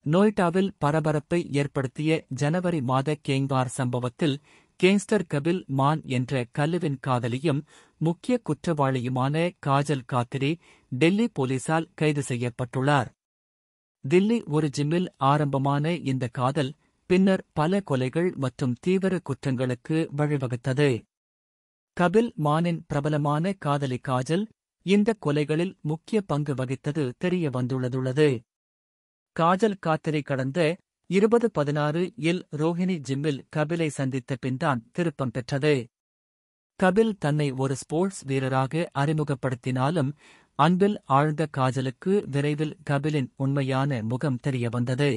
நொய்டாவில் பரபரப்பை ஏற்படுத்திய ஜனவரி மாத கேங்வார் சம்பவத்தில் கேங்ஸ்டர் கபில் மான் என்ற கல்லுவின் காதலியும் முக்கிய குற்றவாளியுமான காஜல் காத்திரி டெல்லி போலீசால் கைது செய்யப்பட்டுள்ளார். தில்லி ஒரு ஜிம்மில் ஆரம்பமான இந்த காதல் பின்னர் பல கொலைகள் மற்றும் தீவிர குற்றங்களுக்கு வழிவகுத்தது. கபில் மானின் பிரபலமான காதலி காஜல் இந்த கொலைகளில் முக்கிய பங்கு வகித்தது தெரிய வந்துள்ளது. காஜல் காத்திரி கடந்த 2016 இல் ரோஹிணி ஜிம்மில் கபிலை சந்தித்த பின்தான் திருப்பம் பெற்றது. கபில் தன்னை ஒரு ஸ்போர்ட்ஸ் வீரராக அறிமுகப்படுத்தினாலும் அன்பில் ஆழ்ந்த காஜலுக்கு விரைவில் கபிலின் உண்மையான முகம் தெரியவந்தது.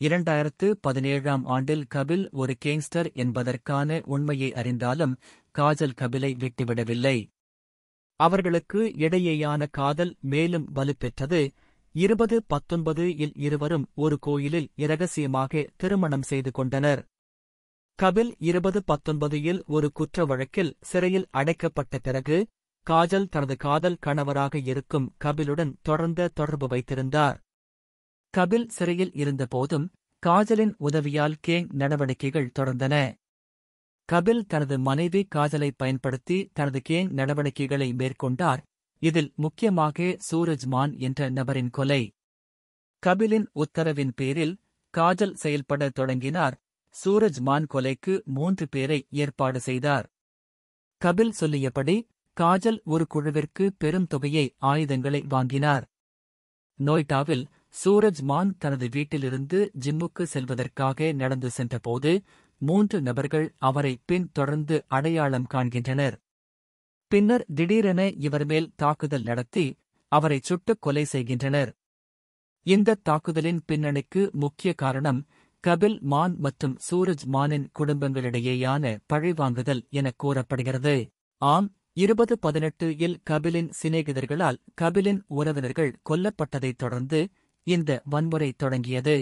2017ஆம் ஆண்டில் கபில் ஒரு கேங்ஸ்டர் என்பதற்கான உண்மையை அறிந்தாலும் காஜல் கபிலை விட்டுவிடவில்லை. அவர்களுக்கு இடையேயான காதல் மேலும் வலுப்பெற்றது. 2019 இல் இருவரும் ஒரு கோயிலில் இரகசியமாக திருமணம் செய்து கொண்டனர். கபில் 2019 இல் ஒரு குற்ற வழக்கில் சிறையில் அடைக்கப்பட்ட பிறகு காஜல் தனது காதல் கணவராக இருக்கும் கபிலுடன் தொடர்ந்த தொடர்பு வைத்திருந்தார். கபில் சிறையில் இருந்தபோதும் காஜலின் உதவியால் கேங் நடவடிக்கைகள் தொடர்ந்தன. கபில் தனது மனைவி காஜலை பயன்படுத்தி தனது கேங் நடவடிக்கைகளை மேற்கொண்டார். இதில் முக்கியமாக சூரஜ் மான் என்ற நபரின் கொலை. கபிலின் உத்தரவின் பேரில் காஜல் செயல்பட தொடங்கினார். சூரஜ் மான் கொலைக்கு 3 பேரை ஏற்பாடு செய்தார். கபில் சொல்லியபடி காஜல் ஒரு குழுவிற்கு பெரும் தொகையை ஆயுதங்களை வாங்கினார். நொய்டாவில் சூரஜ் மான் தனது வீட்டிலிருந்து ஜிம்முக்கு செல்வதற்காக நடந்து சென்றபோது 3 நபர்கள் அவரை பின்தொடர்ந்து அடையாளம் காண்கின்றனர். பின்னர் திடீரென இவர் மேல் தாக்குதல் நடத்தி அவரைச் சுட்டுக் கொலை செய்கின்றனர். இந்த தாக்குதலின் பின்னணிக்கு முக்கிய காரணம் கபில் மான் மற்றும் சூரஜ் மானின் குடும்பங்களிடையேயான பழிவாங்குதல் என கூறப்படுகிறது. ஆம், 2018 இல் கபிலின் சிநேகிதர்களால் கபிலின் உறவினர்கள் கொல்லப்பட்டதைத் தொடர்ந்து இந்த வன்முறை தொடங்கியது.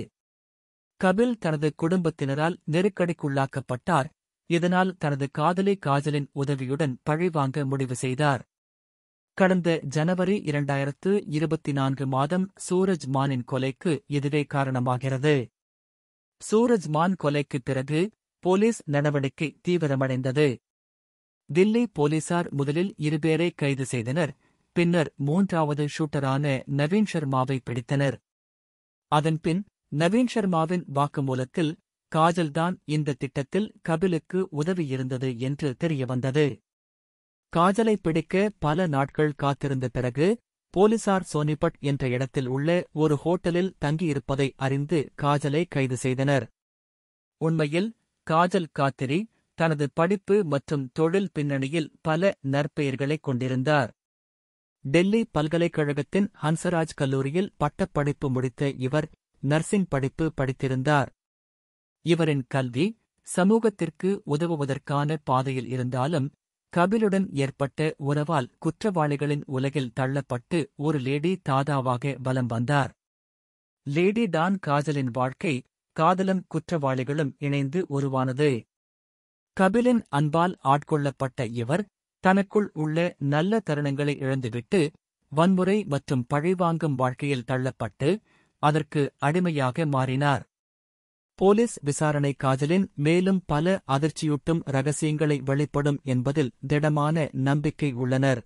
கபில் தனது குடும்பத்தினரால் நெருக்கடிக்குள்ளாக்கப்பட்டார். இதனால் தனது காதலி காஜலின் உதவியுடன் பழிவாங்க முடிவு செய்தார். கடந்த ஜனவரி 2024 மாதம் சூரஜ் மானின் கொலைக்கு இதுவே காரணமாகிறது. சூரஜ் மான் கொலைக்குப் பிறகு போலீஸ் நடவடிக்கை தீவிரமடைந்தது. தில்லி போலீசார் முதலில் 2 பேரை கைது செய்தனர். பின்னர் 3வது ஷூட்டரான நவீன் ஷர்மாவை பிடித்தனர். அதன்பின் நவீன் ஷர்மாவின் வாக்குமூலத்தில் காஜல்தான் இந்த திட்டத்தில் கபிலுக்கு உதவியிருந்தது என்று தெரியவந்தது. காஜலை பிடிக்க பல நாட்கள் காத்திருந்த பிறகு போலீசார் சோனிபட் என்ற இடத்தில் உள்ள ஒரு ஹோட்டலில் தங்கியிருப்பதை அறிந்து காஜலை கைது செய்தனர். உண்மையில் காஜல் காத்திரி தனது படிப்பு மற்றும் தொழில் பின்னணியில் பல நற்பெயர்களைக் கொண்டிருந்தார். டெல்லி பல்கலைக்கழகத்தின் ஹன்சராஜ் கல்லூரியில் பட்டப்படிப்பு முடித்த இவர் நர்சிங் படிப்பு படித்திருந்தார். இவரின் கல்வி சமூகத்திற்கு உதவுவதற்கான பாதையில் இருந்தாலும் கபிலுடன் ஏற்பட்ட உறவால் குற்றவாளிகளின் உலகில் தள்ளப்பட்டு ஒரு லேடி தாதாவாக வலம் வந்தார். லேடி டான் காஜலின் வாழ்க்கை காதலும் குற்றவாளிகளும் இணைந்து உருவானது. கபிலின் அன்பால் ஆட்கொள்ளப்பட்ட இவர் தனக்குள் உள்ள நல்ல தருணங்களை இழந்துவிட்டு வன்முறை மற்றும் பழிவாங்கும் வாழ்க்கையில் தள்ளப்பட்டு அதற்கு அடிமையாக மாறினார். போலீஸ் விசாரணை காஜலின் மேலும் பல அதிர்ச்சியூட்டும் ரகசியங்களை வெளிப்படும் என்பதில் திடமான நம்பிக்கை உள்ளனர்.